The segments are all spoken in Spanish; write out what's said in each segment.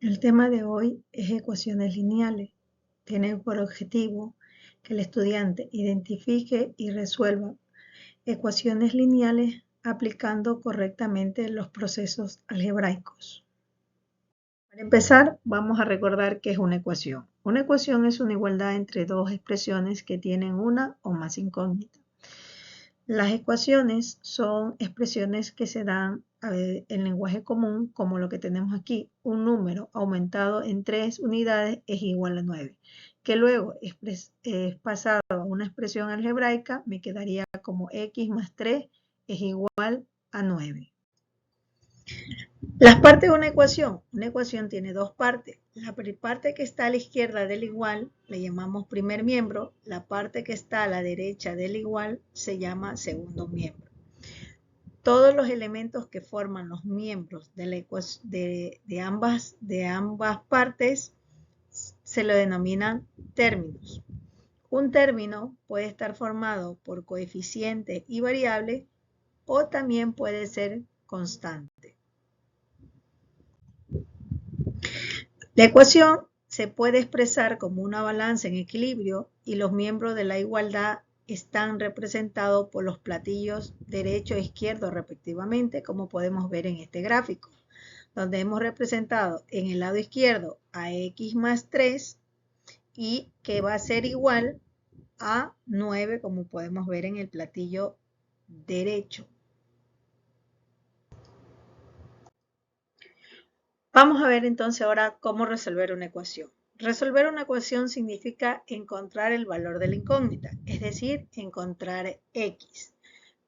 El tema de hoy es ecuaciones lineales. Tiene por objetivo que el estudiante identifique y resuelva ecuaciones lineales aplicando correctamente los procesos algebraicos. Para empezar, vamos a recordar qué es una ecuación. Una ecuación es una igualdad entre dos expresiones que tienen una o más incógnitas. Las ecuaciones son expresiones que se dan en lenguaje común, como lo que tenemos aquí. Un número aumentado en 3 unidades es igual a 9, que luego es pasado a una expresión algebraica, me quedaría como x más 3 es igual a 9. Las partes de una ecuación tiene dos partes. La parte que está a la izquierda del igual le llamamos primer miembro, la parte que está a la derecha del igual se llama segundo miembro. Todos los elementos que forman los miembros de ambas partes se lo denominan términos. Un término puede estar formado por coeficientes y variables o también puede ser constante. La ecuación se puede expresar como una balanza en equilibrio y los miembros de la igualdad están representados por los platillos derecho e izquierdo respectivamente, como podemos ver en este gráfico, donde hemos representado en el lado izquierdo a x más 3 y que va a ser igual a 9, como podemos ver en el platillo derecho. Vamos a ver entonces ahora cómo resolver una ecuación. Resolver una ecuación significa encontrar el valor de la incógnita, es decir, encontrar x.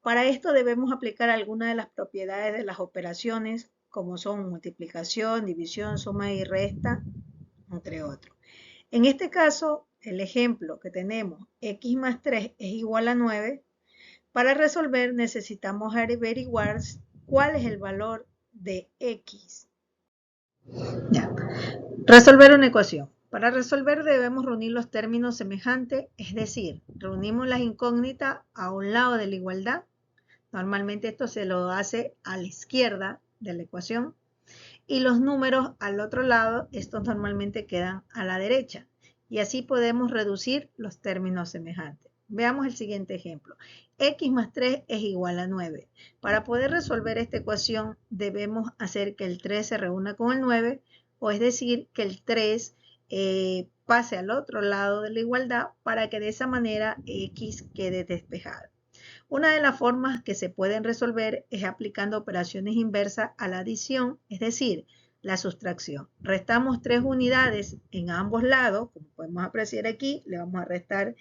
Para esto debemos aplicar algunas de las propiedades de las operaciones, como son multiplicación, división, suma y resta, entre otros. En este caso, el ejemplo que tenemos, x más 3 es igual a 9, para resolver necesitamos averiguar cuál es el valor de x. Ya. Resolver una ecuación. Para resolver debemos reunir los términos semejantes, es decir, reunimos las incógnitas a un lado de la igualdad. Normalmente esto se lo hace a la izquierda de la ecuación. Y los números al otro lado, estos normalmente quedan a la derecha. Y así podemos reducir los términos semejantes. Veamos el siguiente ejemplo. X más 3 es igual a 9. Para poder resolver esta ecuación debemos hacer que el 3 se reúna con el 9, o es decir, que el 3 pase al otro lado de la igualdad para que de esa manera X quede despejado. Una de las formas que se pueden resolver es aplicando operaciones inversas a la adición, es decir, la sustracción. Restamos 3 unidades en ambos lados, como podemos apreciar aquí, le vamos a restar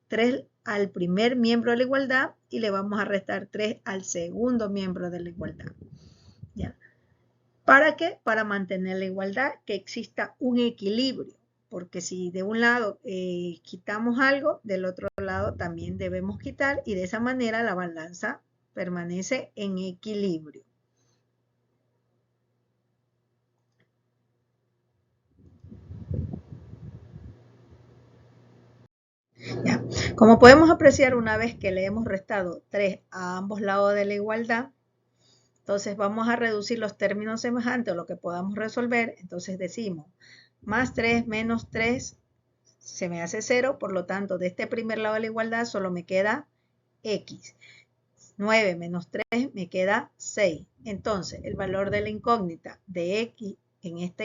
3 al primer miembro de la igualdad y le vamos a restar 3 al segundo miembro de la igualdad. ¿Ya? ¿Para qué? Para mantener la igualdad, que exista un equilibrio, porque si de un lado quitamos algo, del otro lado también debemos quitar y de esa manera la balanza permanece en equilibrio. Ya. Como podemos apreciar, una vez que le hemos restado 3 a ambos lados de la igualdad, entonces vamos a reducir los términos semejantes o lo que podamos resolver. Entonces decimos, más 3 menos 3 se me hace 0, por lo tanto de este primer lado de la igualdad solo me queda x. 9 menos 3 me queda 6. Entonces el valor de la incógnita de x en esta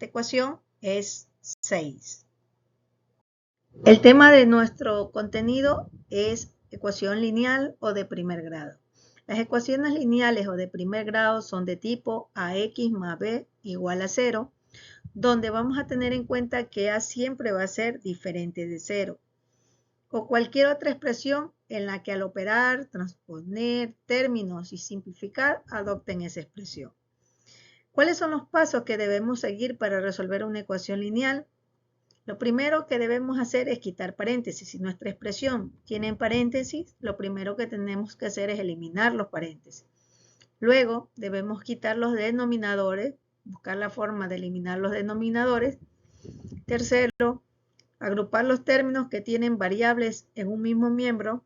ecuación es 6. El tema de nuestro contenido es ecuación lineal o de primer grado. Las ecuaciones lineales o de primer grado son de tipo ax más b igual a 0, donde vamos a tener en cuenta que a siempre va a ser diferente de 0. O cualquier otra expresión en la que al operar, transponer términos y simplificar adopten esa expresión. ¿Cuáles son los pasos que debemos seguir para resolver una ecuación lineal? Lo primero que debemos hacer es quitar paréntesis. Si nuestra expresión tiene paréntesis, lo primero que tenemos que hacer es eliminar los paréntesis. Luego debemos quitar los denominadores, buscar la forma de eliminar los denominadores. Tercero, agrupar los términos que tienen variables en un mismo miembro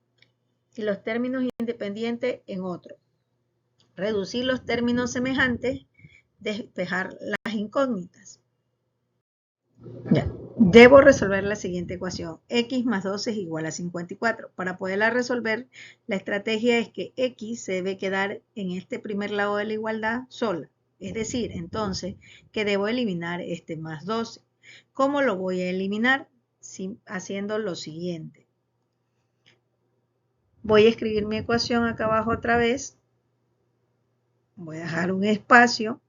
y los términos independientes en otro. Reducir los términos semejantes, despejar las las incógnitas. Ya. Debo resolver la siguiente ecuación. X más 12 es igual a 54. Para poderla resolver, la estrategia es que X se debe quedar en este primer lado de la igualdad sola. Es decir, entonces, que debo eliminar este más 12. ¿Cómo lo voy a eliminar? Haciendo lo siguiente. Voy a escribir mi ecuación acá abajo otra vez. Voy a dejar un espacio.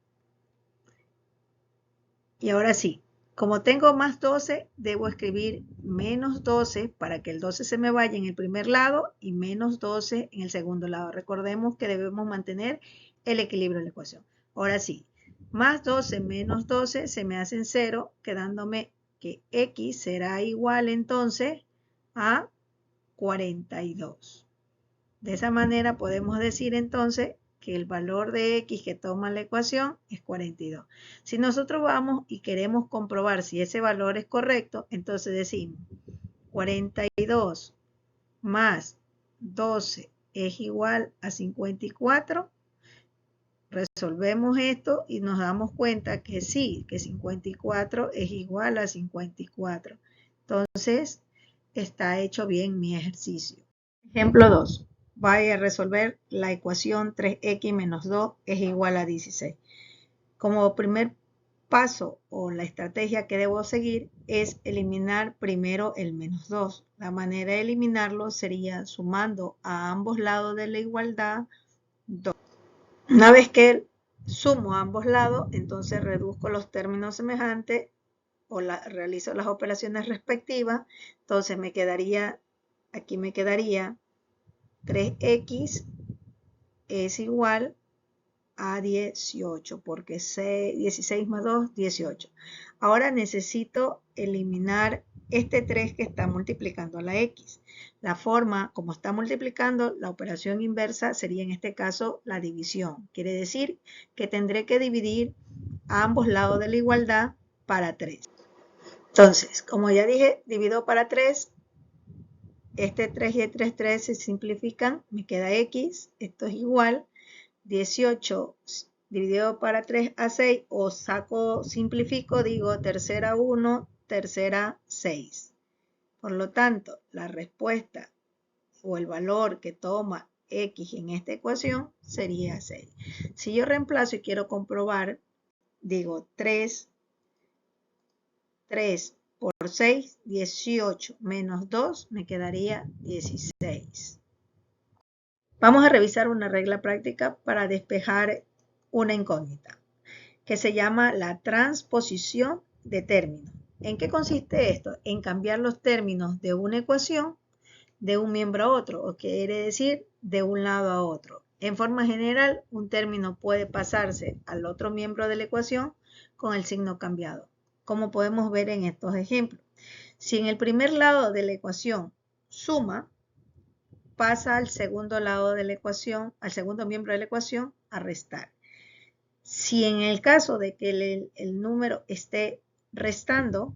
Y ahora sí, como tengo más 12, debo escribir menos 12 para que el 12 se me vaya en el primer lado y menos 12 en el segundo lado. Recordemos que debemos mantener el equilibrio en la ecuación. Ahora sí, más 12 menos 12 se me hacen 0, quedándome que X será igual entonces a 42. De esa manera podemos decir entonces que el valor de X que toma la ecuación es 42. Si nosotros vamos y queremos comprobar si ese valor es correcto, entonces decimos 42 más 12 es igual a 54. Resolvemos esto y nos damos cuenta que sí, que 54 es igual a 54. Entonces, está hecho bien mi ejercicio. Ejemplo 2. Voy a resolver la ecuación 3x menos 2 es igual a 16. Como primer paso o la estrategia que debo seguir es eliminar primero el menos 2. La manera de eliminarlo sería sumando a ambos lados de la igualdad 2. Una vez que sumo a ambos lados, entonces reduzco los términos semejantes o realizo las operaciones respectivas. Entonces aquí me quedaría 3x es igual a 18, porque 16 más 2, 18. Ahora necesito eliminar este 3 que está multiplicando a la x. La forma como está multiplicando, la operación inversa sería en este caso la división. Quiere decir que tendré que dividir a ambos lados de la igualdad para 3. Entonces, como ya dije, divido para 3. Este 3 y el 3 se simplifican, me queda x, esto es igual, 18 dividido para 3 a 6, o simplifico, digo tercera 1, tercera 6. Por lo tanto, la respuesta o el valor que toma x en esta ecuación sería 6. Si yo reemplazo y quiero comprobar, digo 3 por 6, 18 menos 2 me quedaría 16. Vamos a revisar una regla práctica para despejar una incógnita que se llama la transposición de términos. ¿En qué consiste esto? En cambiar los términos de una ecuación de un miembro a otro, o quiere decir de un lado a otro. En forma general, un término puede pasarse al otro miembro de la ecuación con el signo cambiado, como podemos ver en estos ejemplos. Si en el primer lado de la ecuación suma, pasa al segundo lado de la ecuación, al segundo miembro de la ecuación, a restar. Si en el caso de que el número esté restando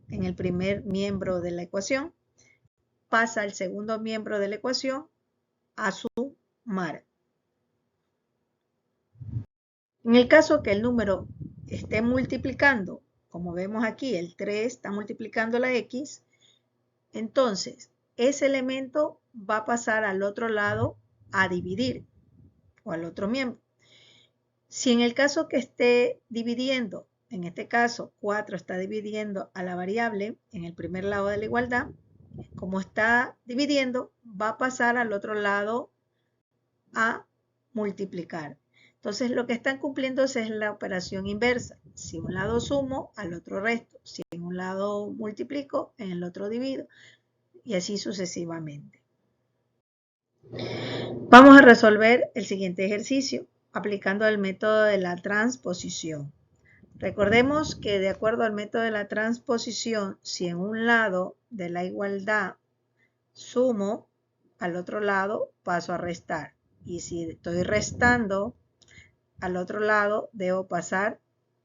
en el primer miembro de la ecuación, pasa al segundo miembro de la ecuación a sumar. En el caso que el número esté multiplicando, como vemos aquí, el 3 está multiplicando la x, entonces ese elemento va a pasar al otro lado a dividir, o al otro miembro. Si en el caso que esté dividiendo, en este caso 4 está dividiendo a la variable en el primer lado de la igualdad, como está dividiendo, va a pasar al otro lado a multiplicar. Entonces lo que están cumpliendo es la operación inversa. Si un lado sumo, al otro resto. Si en un lado multiplico, en el otro divido. Y así sucesivamente. Vamos a resolver el siguiente ejercicio aplicando el método de la transposición. Recordemos que de acuerdo al método de la transposición, si en un lado de la igualdad sumo, al otro lado paso a restar. Y si estoy restando, al otro lado debo pasar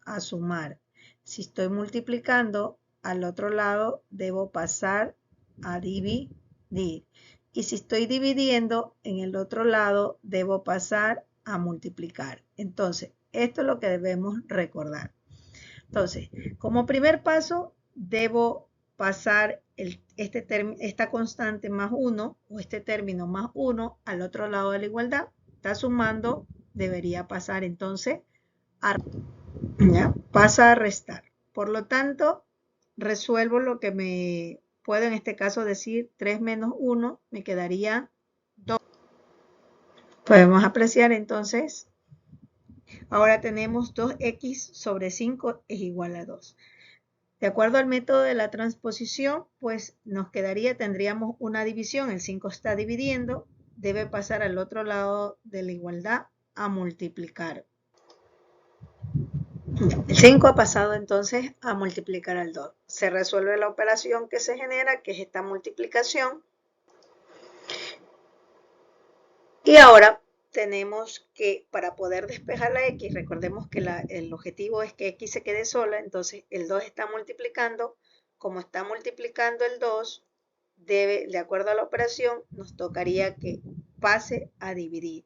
a sumar. Si estoy multiplicando, al otro lado debo pasar a dividir. Y si estoy dividiendo, en el otro lado debo pasar a multiplicar. Entonces, esto es lo que debemos recordar. Entonces, como primer paso, debo pasar esta constante más 1 o este término más 1 al otro lado de la igualdad. Está sumando, debería pasar entonces pasa a restar. Por lo tanto, resuelvo lo que me puedo en este caso decir 3 menos 1, me quedaría 2. Podemos apreciar entonces, ahora tenemos 2x sobre 5 es igual a 2. De acuerdo al método de la transposición, pues nos quedaría, tendríamos una división, el 5 está dividiendo, debe pasar al otro lado de la igualdad a multiplicar. El 5 ha pasado entonces a multiplicar al 2. Se resuelve la operación que se genera, que es esta multiplicación. Y ahora tenemos que, para poder despejar la x, recordemos que el objetivo es que x se quede sola, entonces el 2 está multiplicando. Como está multiplicando el 2, de acuerdo a la operación, nos tocaría que pase a dividir.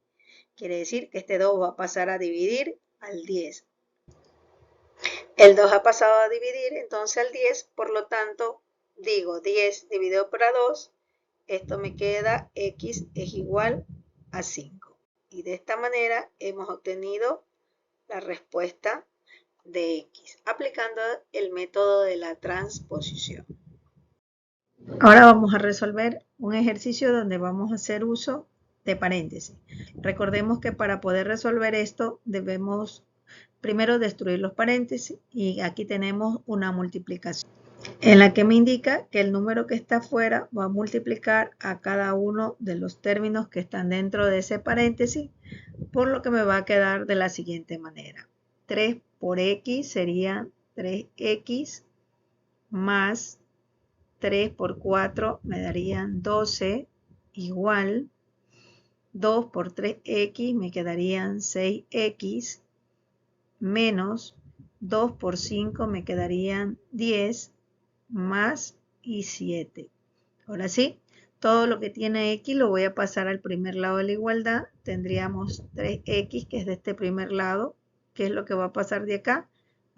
Quiere decir que este 2 va a pasar a dividir al 10. El 2 ha pasado a dividir entonces al 10, por lo tanto, digo 10 dividido por 2, esto me queda x es igual a 5. Y de esta manera hemos obtenido la respuesta de x, aplicando el método de la transposición. Ahora vamos a resolver un ejercicio donde vamos a hacer uso de paréntesis. Recordemos que para poder resolver esto debemos primero destruir los paréntesis y aquí tenemos una multiplicación en la que me indica que el número que está afuera va a multiplicar a cada uno de los términos que están dentro de ese paréntesis, por lo que me va a quedar de la siguiente manera. 3 por x sería 3x más 3 por 4 me darían 12 igual 2 por 3x me quedarían 6x menos 2 por 5 me quedarían 10 más y 7. Ahora sí, todo lo que tiene x lo voy a pasar al primer lado de la igualdad. Tendríamos 3x que es de este primer lado. ¿Qué es lo que va a pasar de acá?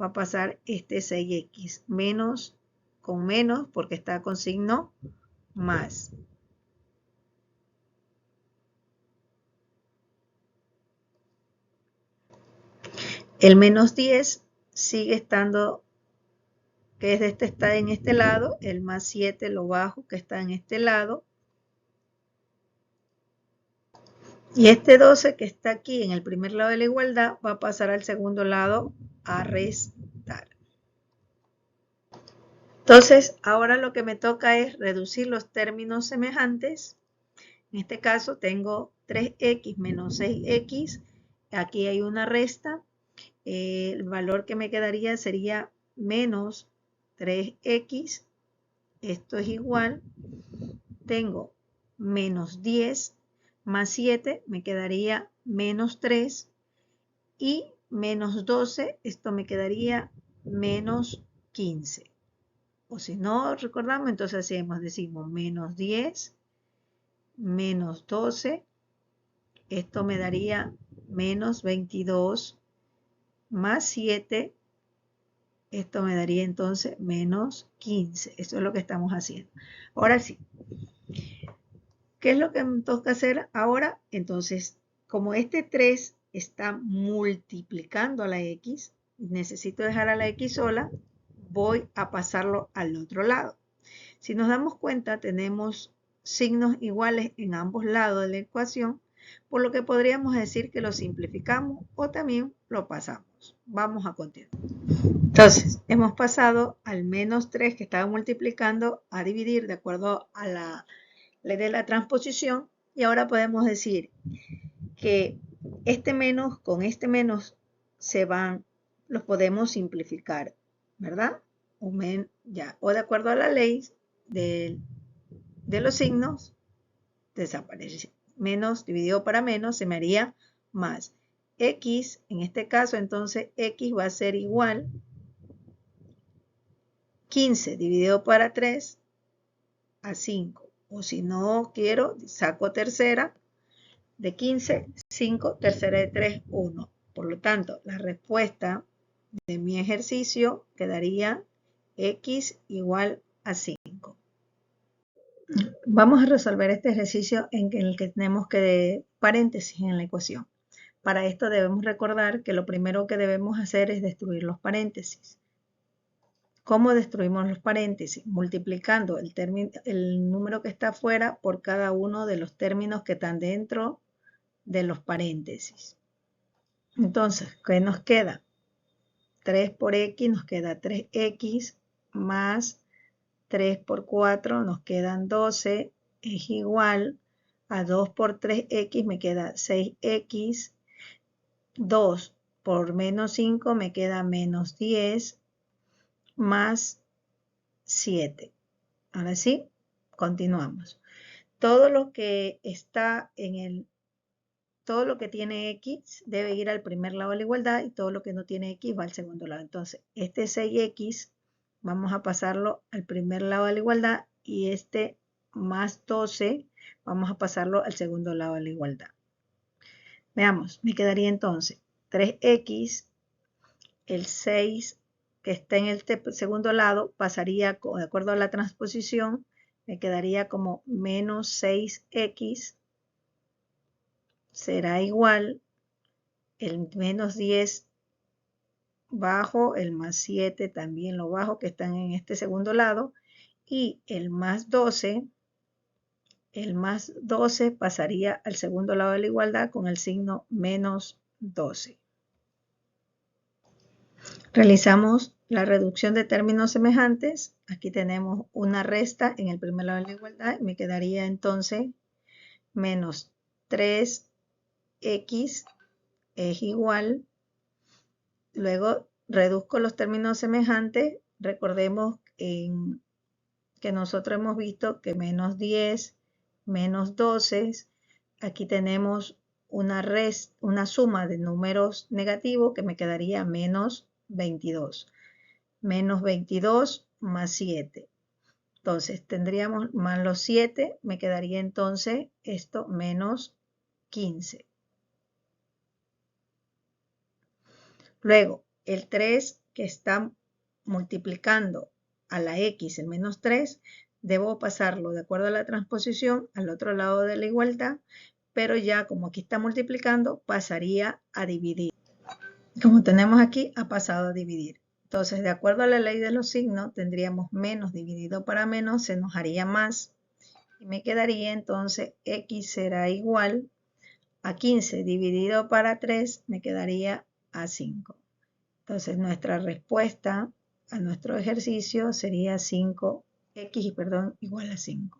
Va a pasar este 6x menos con menos porque está con signo más. El menos 10 sigue estando, que es de este, está en este lado, el más 7 lo bajo que está en este lado. Y este 12 que está aquí en el primer lado de la igualdad va a pasar al segundo lado a restar. Entonces, ahora lo que me toca es reducir los términos semejantes. En este caso tengo 3x menos 6x. Aquí hay una resta. El valor que me quedaría sería menos 3x. Esto es igual. Tengo menos 10 más 7 me quedaría menos 3 y menos 12, esto me quedaría menos 15. O si no recordamos, entonces decimos menos 10 menos 12, esto me daría menos 22 más 7, esto me daría entonces menos 15. Eso es lo que estamos haciendo. Ahora sí. ¿Qué es lo que me toca hacer ahora? Entonces, como este 3 está multiplicando a la x, necesito dejar a la x sola, voy a pasarlo al otro lado. Si nos damos cuenta, tenemos signos iguales en ambos lados de la ecuación, por lo que podríamos decir que lo simplificamos o también lo pasamos. Vamos a continuar. Entonces, hemos pasado al menos 3 que estaba multiplicando a dividir de acuerdo a la ley de la transposición, y ahora podemos decir que este menos con este menos los podemos simplificar, ¿verdad? O de acuerdo a la ley de los signos, desaparece. Menos dividido para menos se me haría más. X, en este caso, entonces X va a ser igual 15 dividido para 3 a 5. O si no quiero, saco tercera de 15, 5, tercera de 3, 1. Por lo tanto, la respuesta de mi ejercicio quedaría x igual a 5. Vamos a resolver este ejercicio en el que tenemos que paréntesis en la ecuación. Para esto debemos recordar que lo primero que debemos hacer es destruir los paréntesis. ¿Cómo destruimos los paréntesis? Multiplicando el número que está afuera por cada uno de los términos que están dentro de los paréntesis. Entonces, ¿qué nos queda? 3 por x nos queda 3x más 3 por 4 nos quedan 12, es igual a 2 por 3x me queda 6x, 2 por menos 5 me queda menos 10, más 7. Ahora sí, continuamos. Todo lo que está todo lo que tiene x debe ir al primer lado de la igualdad y todo lo que no tiene x va al segundo lado. Entonces, este 6x vamos a pasarlo al primer lado de la igualdad y este más 12 vamos a pasarlo al segundo lado de la igualdad. Veamos, me quedaría entonces 3x, el 6 que está en este segundo lado pasaría, de acuerdo a la transposición, me quedaría como menos 6x será igual el menos 10 bajo, el más 7 también lo bajo que están en este segundo lado y el más 12 pasaría al segundo lado de la igualdad con el signo menos 12. Realizamos la reducción de términos semejantes. Aquí tenemos una resta en el primer lado de la igualdad. Me quedaría entonces menos 3x es igual. Luego reduzco los términos semejantes. Recordemos que nosotros hemos visto que menos 10, menos 12, aquí tenemos una suma de números negativos que me quedaría menos 22. Menos 22 más 7. Entonces tendríamos más los 7, me quedaría entonces esto menos 15. Luego, el 3 que está multiplicando a la x, el menos 3, debo pasarlo de acuerdo a la transposición al otro lado de la igualdad, pero ya como aquí está multiplicando, pasaría a dividir. Como tenemos aquí, ha pasado a dividir. Entonces, de acuerdo a la ley de los signos, tendríamos menos dividido para menos, se nos haría más. Y me quedaría entonces x será igual a 15 dividido para 3, me quedaría a 5. Entonces, nuestra respuesta a nuestro ejercicio sería 5x igual a 5.